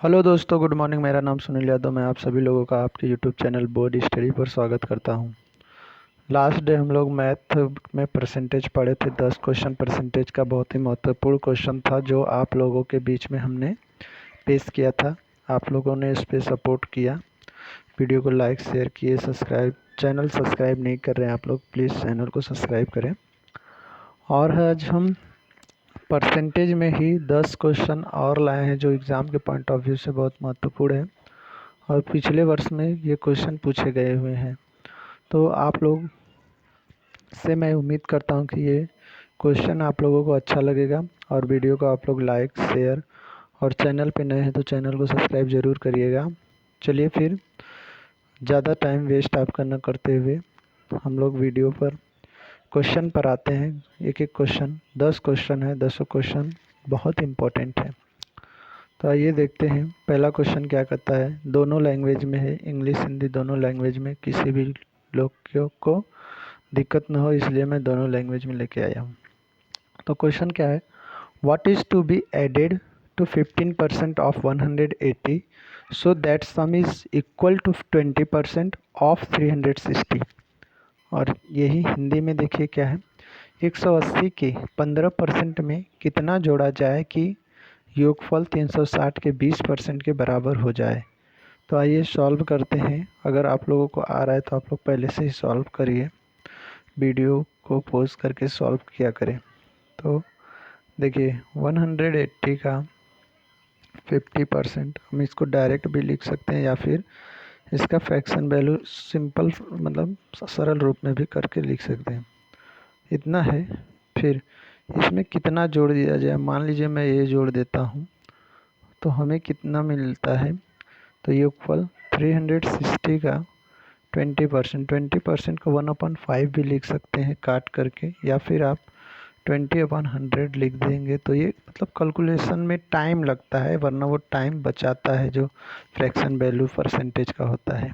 Hello दोस्तों, good morning. मेरा नाम सुनील यादव। मैं आप सभी लोगों का आपके यूट्यूब चैनल बोर्ड स्टडी पर स्वागत करता हूं। लास्ट डे हम लोग मैथ में परसेंटेज पढ़े थे। 10 क्वेश्चन परसेंटेज का बहुत ही महत्वपूर्ण क्वेश्चन था जो आप लोगों के बीच में हमने पेश किया था। आप लोगों ने इस पर सपोर्ट किया, वीडियो को लाइक शेयर किए, चैनल सब्सक्राइब नहीं कर रहे हैं आप लोग, प्लीज़ चैनल को सब्सक्राइब करें। और आज हम परसेंटेज में ही 10 क्वेश्चन और लाए हैं जो एग्ज़ाम के पॉइंट ऑफ व्यू से बहुत महत्वपूर्ण है और पिछले वर्ष में ये क्वेश्चन पूछे गए हुए हैं। तो आप लोग से मैं उम्मीद करता हूँ कि ये क्वेश्चन आप लोगों को अच्छा लगेगा और वीडियो को आप लोग लाइक शेयर और चैनल पे नए हैं तो चैनल को सब्सक्राइब ज़रूर करिएगा। चलिए फिर ज़्यादा टाइम वेस्ट आपका न करते हुए हम लोग वीडियो पर क्वेश्चन पर आते हैं। एक एक क्वेश्चन, 10 क्वेश्चन है। 10 क्वेश्चन बहुत इम्पोर्टेंट है। तो आइए देखते हैं पहला क्वेश्चन क्या कहता है। दोनों लैंग्वेज में है, इंग्लिश हिंदी दोनों लैंग्वेज में। किसी भी लोग को दिक्कत न हो इसलिए मैं दोनों लैंग्वेज में लेके आया हूँ। तो क्वेश्चन क्या है, what is to be added to 15% of 180 so that sum is equal to 20% of 360। और यही हिंदी में देखिए क्या है, 180 के 15% में कितना जोड़ा जाए कि योगफल 360 के 20% के बराबर हो जाए। तो आइए सॉल्व करते हैं। अगर आप लोगों को आ रहा है तो आप लोग पहले से ही सॉल्व करिए, वीडियो को पॉज करके सॉल्व किया करें। तो देखिए 180 का 50%, हम इसको डायरेक्ट भी लिख सकते हैं या फिर इसका फ्रैक्शन वैल्यू सिंपल मतलब सरल रूप में भी करके लिख सकते हैं। इतना है। फिर इसमें कितना जोड़ दिया जाए, मान लीजिए मैं ये जोड़ देता हूँ तो हमें कितना मिलता है। तो योगफल 360 का 20% को 1/5 भी लिख सकते हैं काट करके, या फिर आप 20/100 लिख देंगे। तो ये मतलब कैलकुलेशन में टाइम लगता है, वरना वो टाइम बचाता है जो फ्रैक्शन वैल्यू परसेंटेज का होता है।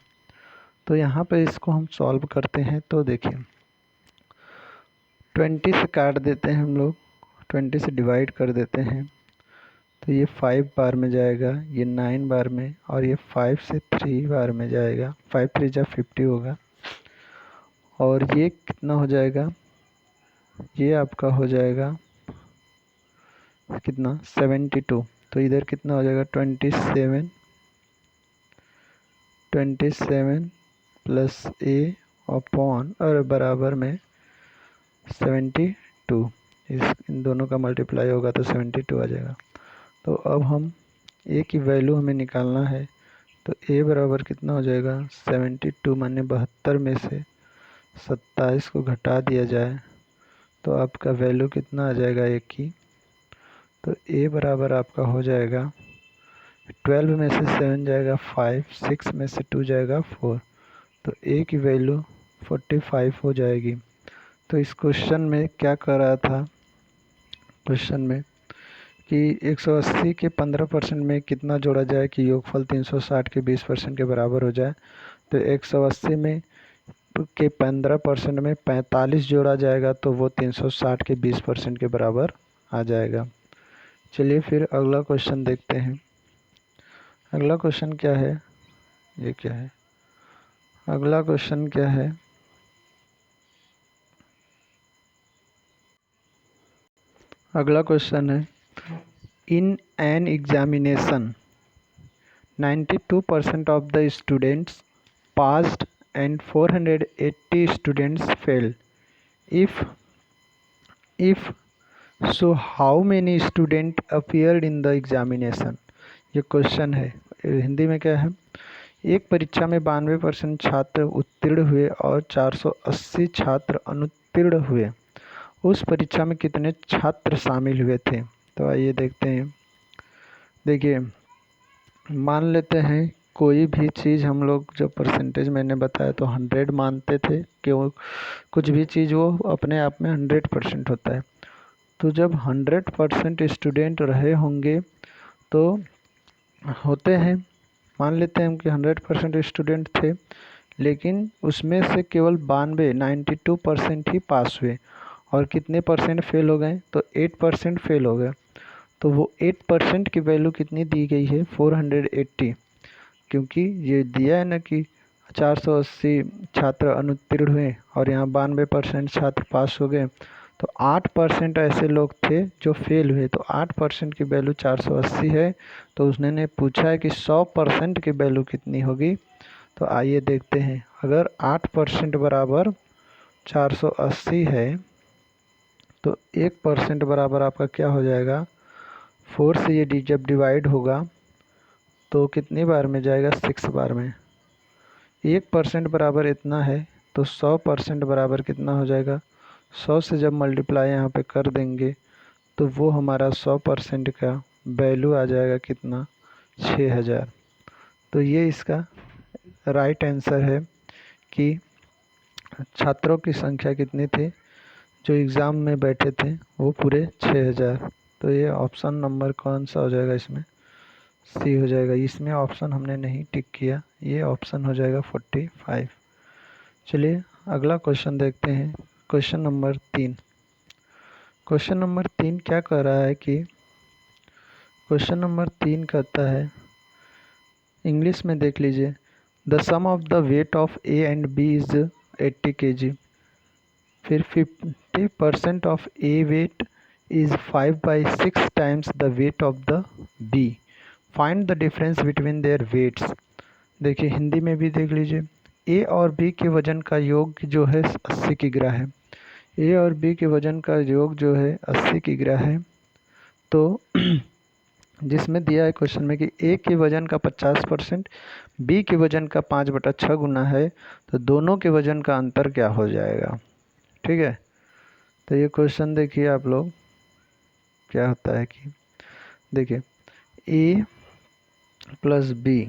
तो यहाँ पे इसको हम सॉल्व करते हैं। तो देखिए 20 से काट देते हैं हम लोग, 20 से डिवाइड कर देते हैं। तो ये 5 बार में जाएगा, ये 9 बार में, और ये 5 से 3 बार में जाएगा। 5 3 जा 50 होगा। और ये कितना हो जाएगा, ये आपका हो जाएगा कितना 72। तो इधर कितना हो जाएगा 27 प्लस ए अपॉन और बराबर में 72। इन दोनों का मल्टीप्लाई होगा तो 72 आ जाएगा। तो अब हम ए की वैल्यू हमें निकालना है। तो ए बराबर कितना हो जाएगा 72 माने 72 में से 27 को घटा दिया जाए तो आपका वैल्यू कितना आ जाएगा ए की। तो ए बराबर आपका हो जाएगा 12 में से 7 जाएगा 5, 6 में से 2 जाएगा 4। तो ए की वैल्यू 45 हो जाएगी। तो इस क्वेश्चन में क्या कर रहा था, क्वेश्चन में कि 180 के 15% में कितना जोड़ा जाए कि योगफल 360 के 20% के बराबर हो जाए। तो 180 में के 15% में 45 जोड़ा जाएगा तो वो 360 के 20% के बराबर आ जाएगा। चलिए फिर अगला क्वेश्चन देखते हैं। अगला क्वेश्चन क्या है, ये क्या है, अगला क्वेश्चन क्या है, अगला क्वेश्चन है, in an examination 92% of the students passed and 480 students failed. If so, how many students appeared in the examination? ये क्वेश्चन है। हिंदी में क्या है, एक परीक्षा में 92% छात्र उत्तीर्ण हुए और 480 छात्र अनुत्तीर्ण हुए। उस परीक्षा में कितने छात्र शामिल हुए थे। तो आइए देखते हैं। देखिए मान लेते हैं कोई भी चीज़ हम लोग, जो परसेंटेज मैंने बताया तो 100 मानते थे, क्यों कुछ भी चीज़ वो अपने आप में 100% होता है। तो जब 100% स्टूडेंट रहे होंगे तो होते हैं, मान लेते हैं कि 100% स्टूडेंट थे, लेकिन उसमें से केवल 92 ही पास हुए और कितने परसेंट फेल हो गए, तो 8% फेल हो गए। तो वो 8% की वैल्यू कितनी दी गई है 480, क्योंकि ये दिया है ना कि 480 छात्र अनुत्तीर्ण हुए और यहाँ 92% छात्र पास हो गए, तो 8% ऐसे लोग थे जो फेल हुए, तो 8% की वैल्यू 480 है। तो उसने ने पूछा है कि 100% की वैल्यू कितनी होगी। तो आइए देखते हैं, अगर 8% बराबर 480 है तो 1% बराबर आपका क्या हो जाएगा, 4 से ये जब डिवाइड होगा तो कितनी बार में जाएगा, 6 बार में। 1% बराबर इतना है तो 100% बराबर कितना हो जाएगा, 100 से जब मल्टीप्लाई यहाँ पे कर देंगे तो वो हमारा 100% का वैल्यू आ जाएगा कितना, 6000। तो ये इसका राइट आंसर है कि छात्रों की संख्या कितनी थी जो एग्ज़ाम में बैठे थे, वो पूरे 6000। तो ये ऑप्शन नंबर कौन सा हो जाएगा, इसमें सी हो जाएगा। इसमें ऑप्शन हमने नहीं टिक किया, ये ऑप्शन हो जाएगा 45। चलिए अगला क्वेश्चन देखते हैं, क्वेश्चन नंबर 3। क्वेश्चन नंबर 3 क्या कह रहा है कि क्वेश्चन नंबर 3 कहता है, इंग्लिश में देख लीजिए, the sum of the weight of A and B is 80 kg, फिर 50% of A weight is 5/6 times the weight of the B, find the difference between their weights. देखिए हिंदी में भी देख लीजिए, ए और बी के वजन का योग जो है 80 किग्रा है। ए और बी के वजन का योग जो है 80 किग्रा है। तो जिसमें दिया है क्वेश्चन में कि ए के वजन का 50% बी के वजन का 5/6 गुना है, तो दोनों के वजन का अंतर क्या हो जाएगा। ठीक है, तो ये क्वेश्चन देखिए आप लोग, क्या होता है कि देखिए ए प्लस बी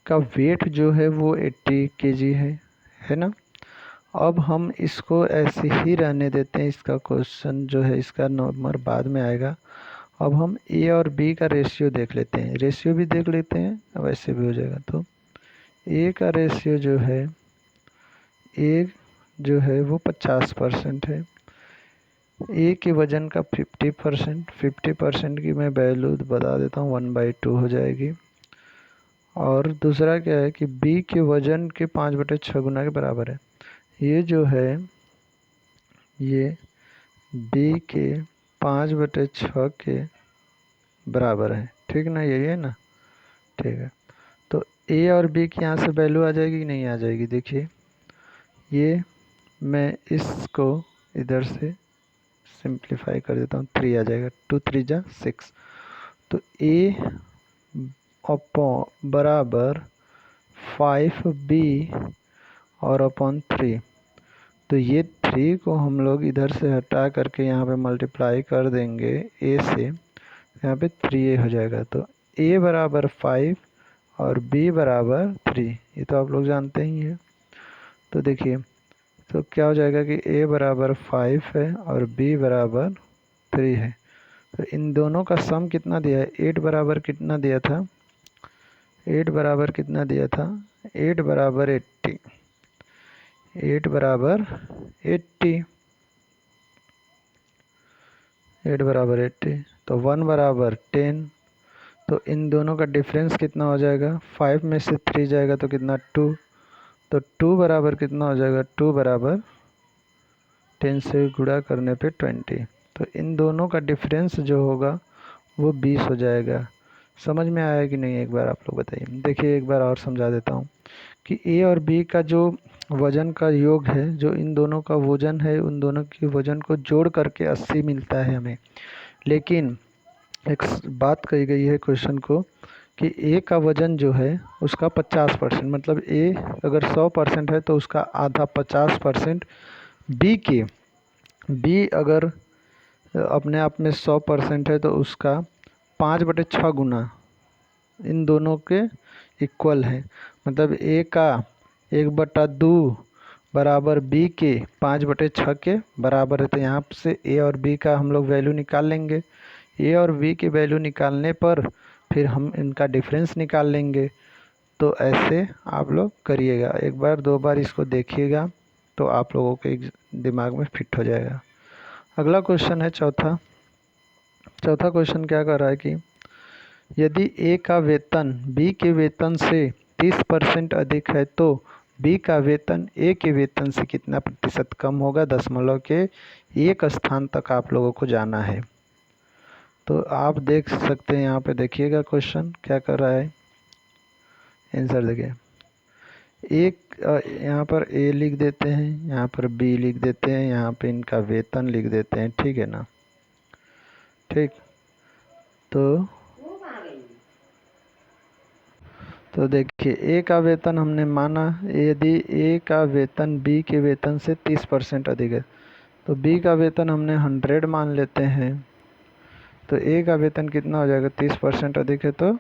का वेट जो है वो 80 kg है ना। अब हम इसको ऐसे ही रहने देते हैं, इसका क्वेश्चन जो है इसका नंबर बाद में आएगा। अब हम ए और बी का रेशियो देख लेते हैं, रेशियो भी देख लेते हैं, वैसे भी हो जाएगा। तो ए का रेशियो जो है, ए जो है वो 50% है, ए के वजन का 50%, 50% की मैं वैल्यू बता देता हूँ 1/2 हो जाएगी। और दूसरा क्या है कि बी के वजन के 5/6 गुना के बराबर है। ये जो है ये बी के 5/6 के बराबर है, ठीक ना, यही है ना। ठीक है, तो ए और बी की यहाँ से वैल्यू आ जाएगी कि नहीं आ जाएगी। देखिए ये मैं इसको इधर से सिंप्लीफाई कर देता हूँ, 3 आ जाएगा, 2 3 जा 6। तो ए अपॉन बराबर 5b और अपॉन 3। तो ये 3 को हम लोग इधर से हटा करके यहाँ पे मल्टीप्लाई कर देंगे ए से, यहाँ पे 3a हो जाएगा। तो a बराबर 5 और b बराबर 3, ये तो आप लोग जानते ही हैं। तो देखिए तो क्या हो जाएगा कि a बराबर 5 है और b बराबर 3 है। तो इन दोनों का सम कितना दिया है, 8 बराबर कितना दिया था, 8 बराबर कितना दिया था, 8 बराबर 80, 8 बराबर 80, 8 बराबर 80। तो 1 बराबर 10। तो इन दोनों का डिफरेंस कितना हो जाएगा, 5 में से 3 जाएगा तो कितना 2। तो 2 बराबर कितना हो जाएगा, 2 बराबर 10 से गुणा करने पे 20। तो इन दोनों का डिफरेंस जो होगा वो 20 हो जाएगा। समझ में आया कि नहीं, एक बार आप लोग बताइए। देखिए एक बार और समझा देता हूँ कि ए और बी का जो वज़न का योग है, जो इन दोनों का वज़न है, उन दोनों के वज़न को जोड़ करके 80 मिलता है हमें। लेकिन एक बात कही गई है क्वेश्चन को कि ए का वज़न जो है उसका 50%, मतलब ए अगर 100% है तो उसका आधा 50%, बी अगर अपने आप में 100% है तो उसका 5/6 गुना इन दोनों के इक्वल है। मतलब ए का 1/2 बराबर बी के 5/6 के बराबर है। तो यहाँ से ए और बी का हम लोग वैल्यू निकाल लेंगे। ए और बी की वैल्यू निकालने पर फिर हम इनका डिफरेंस निकाल लेंगे। तो ऐसे आप लोग करिएगा, एक बार 2 बार इसको देखिएगा तो आप लोगों के दिमाग में फिट हो जाएगा। अगला क्वेश्चन है चौथा। चौथा क्वेश्चन क्या कर रहा है कि यदि ए का वेतन बी के वेतन से 30% अधिक है तो बी का वेतन ए के वेतन से कितना प्रतिशत कम होगा। दशमलव के एक स्थान तक आप लोगों को जाना है। तो आप देख सकते हैं, यहाँ पे देखिएगा क्वेश्चन क्या कर रहा है। आंसर देखिए, एक यहाँ पर ए लिख देते हैं, यहाँ पर बी लिख देते हैं, यहाँ पे इनका वेतन लिख देते हैं, ठीक है ना। ठीक, तो देखिए ए का वेतन हमने माना, यदि ए का वेतन बी के वेतन से 30% अधिक है तो बी का वेतन हमने 100 मान लेते हैं। तो ए का वेतन कितना हो जाएगा, 30% अधिक है तो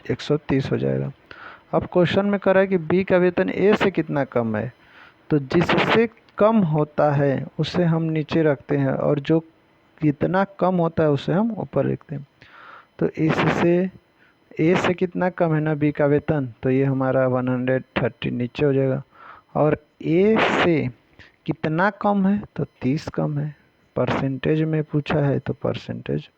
130 हो जाएगा। अब क्वेश्चन में कह रहा है कि बी का वेतन ए से कितना कम है, तो जिससे कम होता है उसे हम नीचे रखते हैं और जो कितना कम होता है उसे हम ऊपर लिखते हैं। तो इससे ए से कितना कम है ना बी का वेतन, तो ये हमारा 130 नीचे हो जाएगा। और ए से कितना कम है, तो 30 कम है। परसेंटेज में पूछा है तो परसेंटेज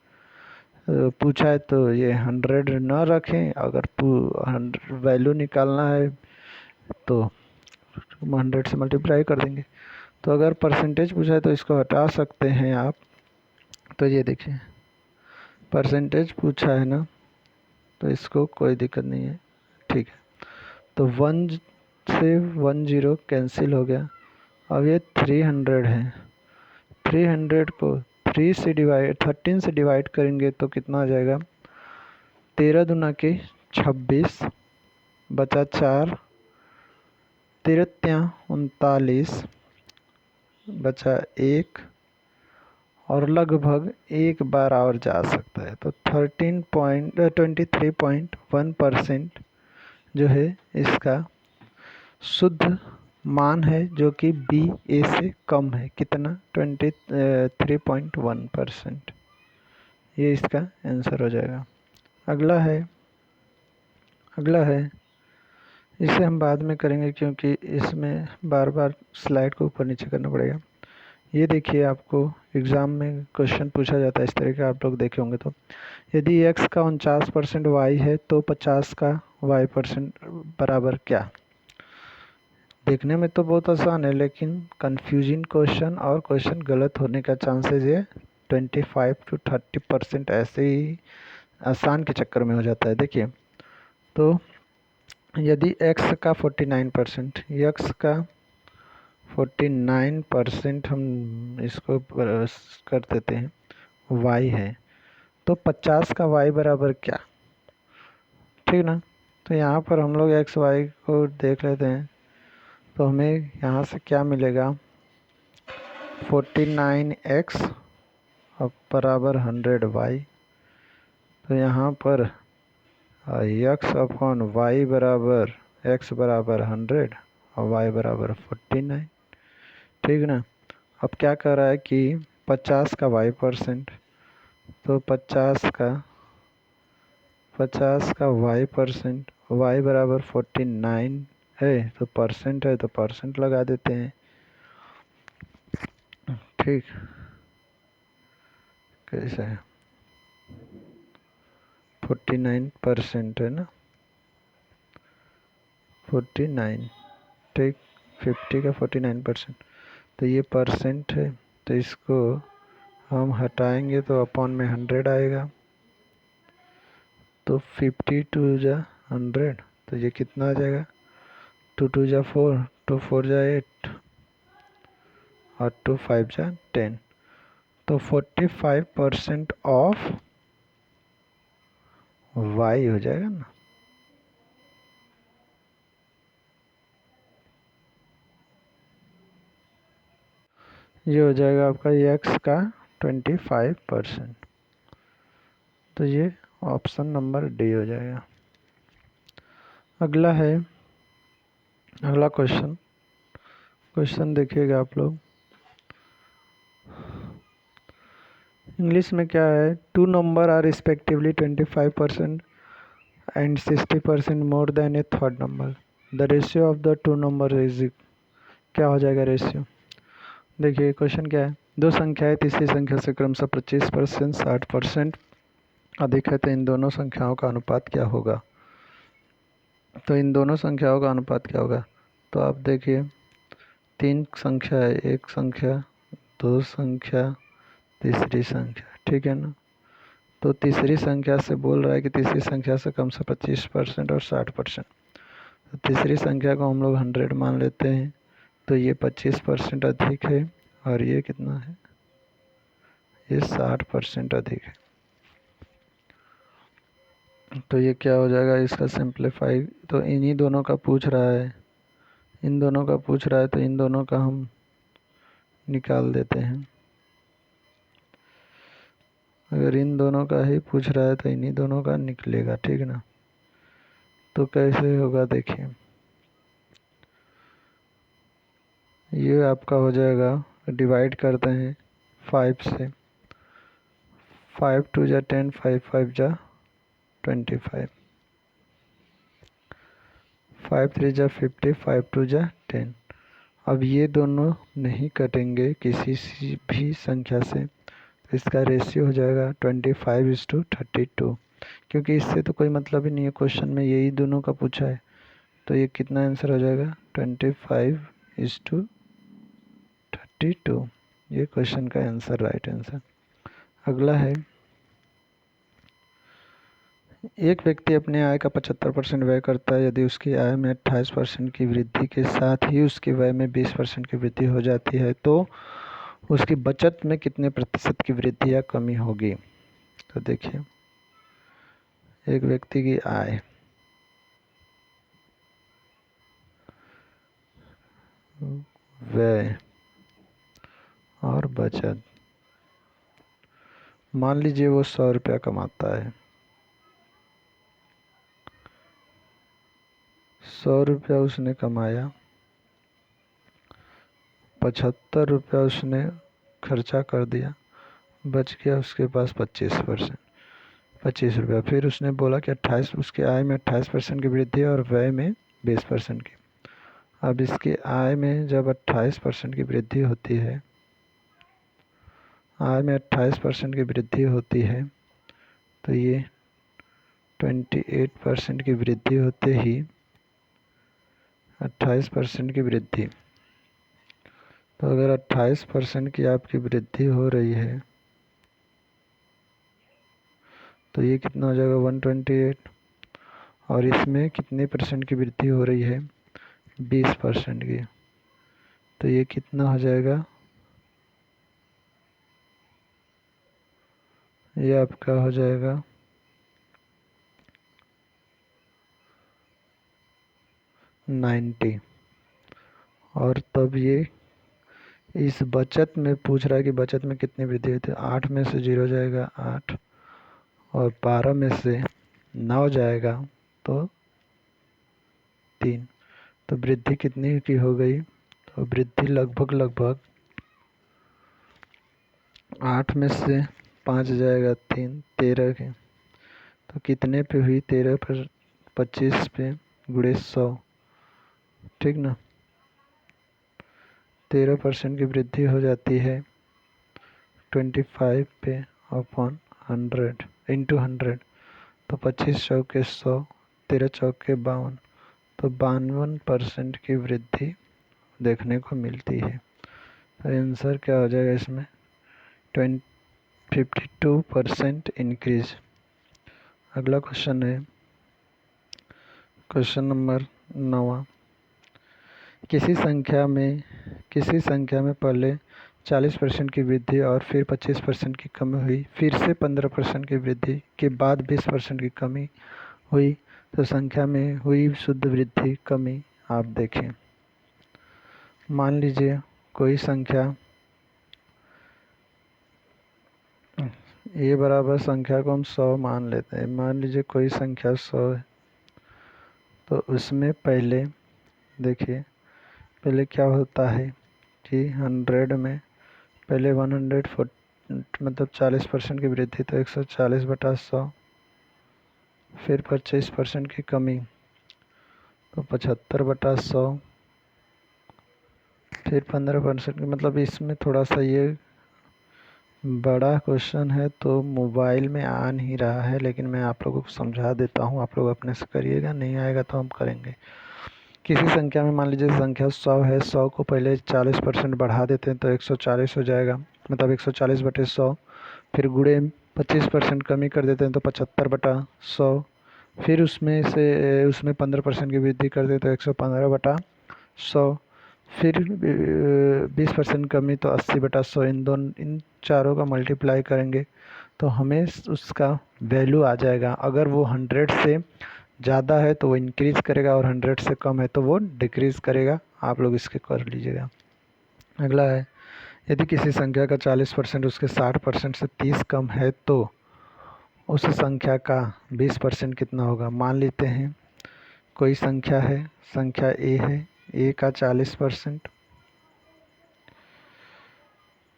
पूछा है तो ये 100 न रखें। अगर वैल्यू निकालना है तो 100 से मल्टीप्लाई कर देंगे। तो अगर परसेंटेज पूछा है तो इसको हटा सकते हैं आप। तो ये देखिए परसेंटेज पूछा है ना, तो इसको कोई दिक्कत नहीं है, ठीक है। तो 1 से 10 कैंसिल हो गया। अब ये 300 है। 300 को 13 से डिवाइड करेंगे तो कितना हो जाएगा, 13 दूना के 26, बचा 4, 13 39, बचा 1, और लगभग एक बार और जा सकता है। तो 23.1% जो है इसका शुद्ध मान है, जो कि बी ए से कम है। कितना, 23.1%। ये इसका आंसर हो जाएगा। अगला है इसे हम बाद में करेंगे क्योंकि इसमें बार बार स्लाइड को ऊपर नीचे करना पड़ेगा। ये देखिए, आपको एग्ज़ाम में क्वेश्चन पूछा जाता है इस तरह का, आप लोग देखे होंगे। तो यदि x का 49% y है तो 50 का y% बराबर क्या। देखने में तो बहुत आसान है, लेकिन कंफ्यूजिंग क्वेश्चन और क्वेश्चन गलत होने का चांसेस ये 25 to 30% ऐसे ही आसान के चक्कर में हो जाता है। देखिए, तो यदि x का 49%, x का 49% हम इसको कर देते हैं, y है, तो 50 का y बराबर क्या, ठीक ना। तो यहाँ पर हम लोग एक्स वाई को देख लेते हैं। तो हमें यहाँ से क्या मिलेगा, 49x अब बराबर 100y। तो यहाँ पर x अपॉन y बराबर x बराबर 100 और y बराबर 49, ठीक ना। अब क्या कर रहा है कि 50 का y%, तो 50 का y%, y बराबर 49 है, तो परसेंट है तो परसेंट लगा देते हैं, ठीक। कैसा है, 49% है ना, 49, ठीक। 50 का 49%, तो ये परसेंट है, तो इसको हम हटाएंगे तो अपॉन में 100 आएगा। तो 50 2 जा 100, तो ये कितना आ जाएगा, 2 2 जा 4, 2 4 जा 8 और 2 5 जा 10। तो 45% ऑफ y हो जाएगा ना। ये हो जाएगा आपका x का 25%। तो ये ऑप्शन नंबर डी हो जाएगा। अगला क्वेश्चन देखिएगा आप लोग। इंग्लिश में क्या है, 2 number are respectively 25% and 60% more than a third number, the ratio of the 2 number is, क्या हो जाएगा रेशियो। देखिए क्वेश्चन क्या है, दो संख्याएं तीसरी संख्या से क्रमशः 25%, 60% अधिक है, तो इन दोनों संख्याओं का अनुपात क्या होगा? तो इन दोनों संख्याओं का अनुपात क्या होगा? तो आप देखिए, तीन संख्या है, एक संख्या, दो संख्या, तीसरी संख्या, ठीक है ना। तो तीसरी संख्या से बोल रहा है कि तीसरी संख्या से कम से 25% और 60%। तो तीसरी संख्या को हम लोग 100 मान लेते हैं, तो ये 25% अधिक है और ये कितना है? ये 60% अधिक है। तो ये क्या हो जाएगा इसका सिंप्लीफाई? तो इन्हीं दोनों का पूछ रहा है, इन दोनों का पूछ रहा है, तो इन दोनों का हम निकाल देते हैं। अगर इन दोनों का ही पूछ रहा है तो इन्हीं दोनों का निकलेगा, ठीक ना। तो कैसे होगा देखिए, ये आपका हो जाएगा, डिवाइड करते हैं 5 से, 5 2 जा 10, 5 5 जा 25, 5 3 जा 50, 5 2 जा 10। अब ये दोनों नहीं कटेंगे किसी भी संख्या से, इसका रेशियो हो जाएगा 25:32, क्योंकि इससे तो कोई मतलब ही नहीं है, क्वेश्चन में यही दोनों का पूछा है। तो ये कितना आंसर हो जाएगा? 25:32। ये क्वेश्चन का आंसर, राइट आंसर। अगला है, एक व्यक्ति अपने आय का 75% व्यय करता है। यदि उसकी आय में 28% की वृद्धि के साथ ही उसके व्यय में 20% की वृद्धि हो जाती है, तो उसकी बचत में कितने प्रतिशत की वृद्धि या कमी होगी? तो देखिए, एक व्यक्ति की आय, व्यय और बचत। मान लीजिए वो 100 रुपया कमाता है, 100 रुपया उसने कमाया, 75 रुपया उसने खर्चा कर दिया, बच गया उसके पास 25 रुपया। फिर उसने बोला कि 28, उसके आय में 28% की वृद्धि और व्यय में 20% की। अब इसकी आय में जब 28% की वृद्धि होती है, आय में 28% की वृद्धि होती है, तो ये 28% की वृद्धि होते ही 28% की वृद्धि, तो अगर 28% की आपकी वृद्धि हो रही है, तो ये कितना हो जाएगा? 128। और इसमें कितने परसेंट की वृद्धि हो रही है? 20% की। तो ये कितना हो जाएगा? ये आपका हो जाएगा 90। और तब ये इस बचत में पूछ रहा है कि बचत में कितनी वृद्धि हुई? तो 8 में से 0 जाएगा 8, और 12 में से 9 जाएगा तो 3। तो वृद्धि कितनी की हो गई? तो वृद्धि लगभग 8 में से 5 जाएगा 3, 13 की। तो कितने पे हुई? 13 पर 25 पे गुणे 100, ठीक ना। 13% की वृद्धि हो जाती है 25 पे अपॉन 100 इंटू 100। तो 25 चौके 100, 13 चौके 52, तो 52% की वृद्धि देखने को मिलती है। तो आंसर क्या हो जाएगा इसमें? 52% इंक्रीज। अगला क्वेश्चन है, क्वेश्चन नंबर 9। किसी संख्या में पहले 40% की वृद्धि और फिर 25% की कमी हुई, फिर से 15% की वृद्धि के बाद 20% की कमी हुई, तो संख्या में हुई शुद्ध वृद्धि कमी आप देखें। मान लीजिए कोई संख्या, ये बराबर संख्या को हम 100 मान लेते हैं। मान लीजिए कोई संख्या 100 है, तो उसमें पहले देखिए, पहले क्या होता है कि 100 में पहले 140 मतलब 40% की वृद्धि, तो 140/100, फिर 25% की कमी तो 75/100, फिर 15% की, मतलब इसमें थोड़ा सा ये बड़ा क्वेश्चन है तो मोबाइल में आ नहीं रहा है, लेकिन मैं आप लोगों को समझा देता हूँ, आप लोग अपने से करिएगा, नहीं आएगा तो हम करेंगे। किसी संख्या में मान लीजिए संख्या 100 है, 100 को पहले 40% बढ़ा देते हैं तो 140 हो जाएगा, मतलब 140/100। फिर गुणे 25% कमी कर देते हैं तो 75/100। फिर उसमें 15% की वृद्धि कर देते तो 115/100। फिर 20% कमी तो 80/100। इन चारों का मल्टीप्लाई करेंगे तो हमें उसका वैल्यू आ जाएगा। अगर वो 100 से ज़्यादा है तो वो इंक्रीज़ करेगा और 100 से कम है तो वो डिक्रीज़ करेगा। आप लोग इसके कर लीजिएगा। अगला है, यदि किसी संख्या का 40% उसके 60% से 30 कम है तो उस संख्या का 20% कितना होगा। मान लेते हैं कोई संख्या है, संख्या ए है, ए का 40%,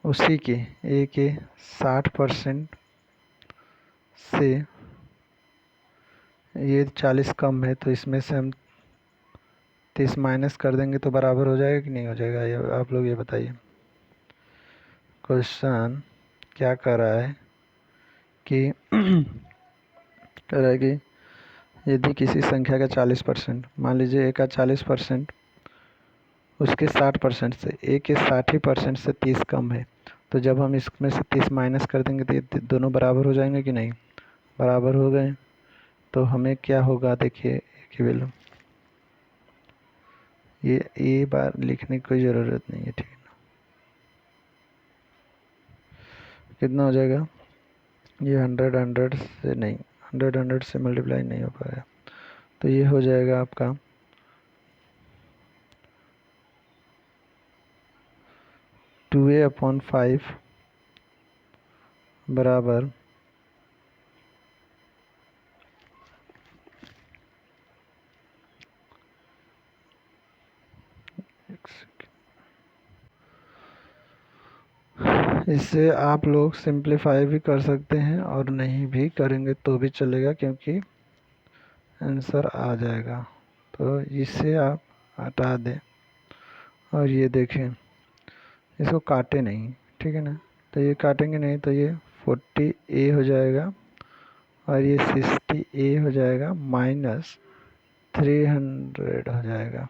उसी के ए के 60% से ये 40 कम है तो इसमें से हम 30 माइनस कर देंगे तो बराबर हो जाएगा कि नहीं हो जाएगा, ये आप लोग ये बताइए। क्वेश्चन क्या कर रहा है कि कह रहा है कि यदि किसी संख्या का 40%, मान लीजिए ए का 40%, उसके 60% से, ए के 60% से 30 कम है, तो जब हम इसमें से 30 माइनस कर देंगे तो ये दोनों बराबर हो जाएंगे कि नहीं, बराबर हो गए। तो हमें क्या होगा, देखिए कि वैल्यू, ये ए बार लिखने की कोई ज़रूरत नहीं है, ठीक है ना। कितना हो जाएगा, ये 100 से नहीं, 100 से मल्टीप्लाई नहीं हो पाएगा, तो ये हो जाएगा आपका 2a/5 बराबर इससे आप लोग सिंप्लीफाई भी कर सकते हैं और नहीं भी करेंगे तो भी चलेगा, क्योंकि आंसर आ जाएगा। तो इसे आप हटा दें और ये देखें, इसको काटे नहीं, ठीक है ना। तो ये काटेंगे नहीं तो ये 40a हो जाएगा और ये 60a हो जाएगा, माइनस 300 हो जाएगा।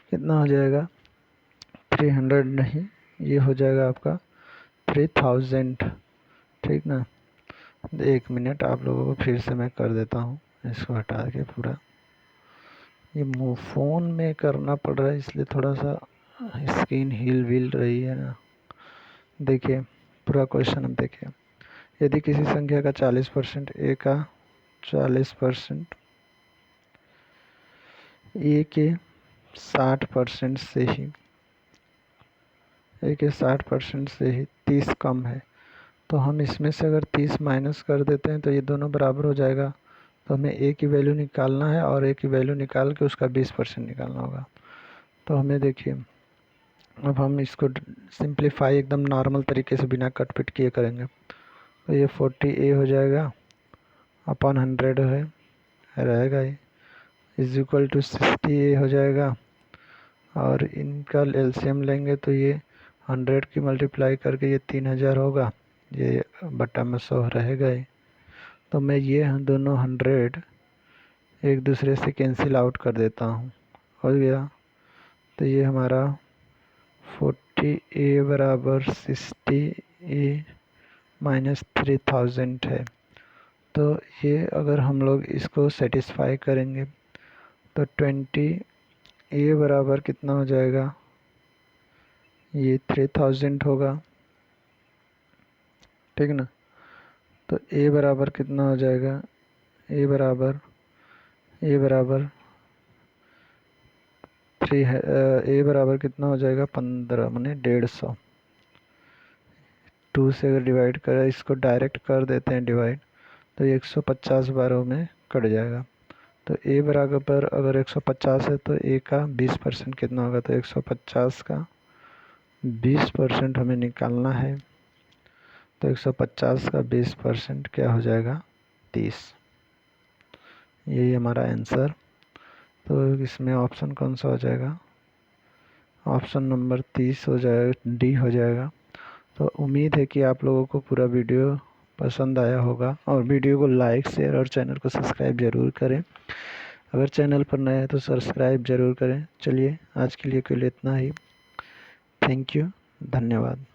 कितना हो जाएगा, 300 नहीं, ये हो जाएगा आपका 3000, ठीक ना। 1 मिनट आप लोगों को फिर से मैं कर देता हूँ, इसको हटा के पूरा, ये मुँह फ़ोन में करना पड़ रहा है इसलिए थोड़ा सा स्क्रीन हिल विल रही है ना। देखिए पूरा क्वेश्चन हम देखिए, यदि किसी संख्या का 40%, ए का 40%, ए के 60% से ही, ए के 60% से ही 30 कम है, तो हम इसमें से अगर 30 माइनस कर देते हैं तो ये दोनों बराबर हो जाएगा। तो हमें ए की वैल्यू निकालना है और ए की वैल्यू निकाल के उसका 20% निकालना होगा। तो हमें देखिए, अब हम इसको सिंप्लीफाई एकदम नॉर्मल तरीके से बिना कट पिट किए करेंगे। तो ये 40a हो जाएगा अपॉन 100 है, रहेगा ये, इज इक्वल टू 60a हो जाएगा। और इनका एलसीएम लेंगे तो ये 100 की मल्टीप्लाई करके ये 3000 होगा, ये बटा में 100 रहेगा ही। तो मैं ये दोनों 100 एक दूसरे से कैंसिल आउट कर देता हूँ, हो गया। तो ये हमारा 40a बराबर 60a माइनस 3000 है। तो ये अगर हम लोग इसको सेटिस्फाई करेंगे तो 20a बराबर कितना हो जाएगा, ये 3000 होगा, ठीक ना। तो a बराबर कितना हो जाएगा, a बराबर 3 है, a बराबर कितना हो जाएगा 15 माने 150। 2 से अगर डिवाइड करें, इसको डायरेक्ट कर देते हैं डिवाइड, तो ये 150 बारों में कट जाएगा। तो a बराबर अगर 150 है तो a का 20% कितना होगा, तो 150 का 20% हमें निकालना है। तो 150 का 20% क्या हो जाएगा, 30। यही हमारा आंसर। तो इसमें ऑप्शन कौन सा हो जाएगा, ऑप्शन नंबर 30 हो जाएगा, डी हो जाएगा। तो उम्मीद है कि आप लोगों को पूरा वीडियो पसंद आया होगा, और वीडियो को लाइक, शेयर और चैनल को सब्सक्राइब ज़रूर करें। अगर चैनल पर नए हैं तो सब्सक्राइब ज़रूर करें। चलिए आज के लिए केवल इतना ही। थैंक यू, धन्यवाद।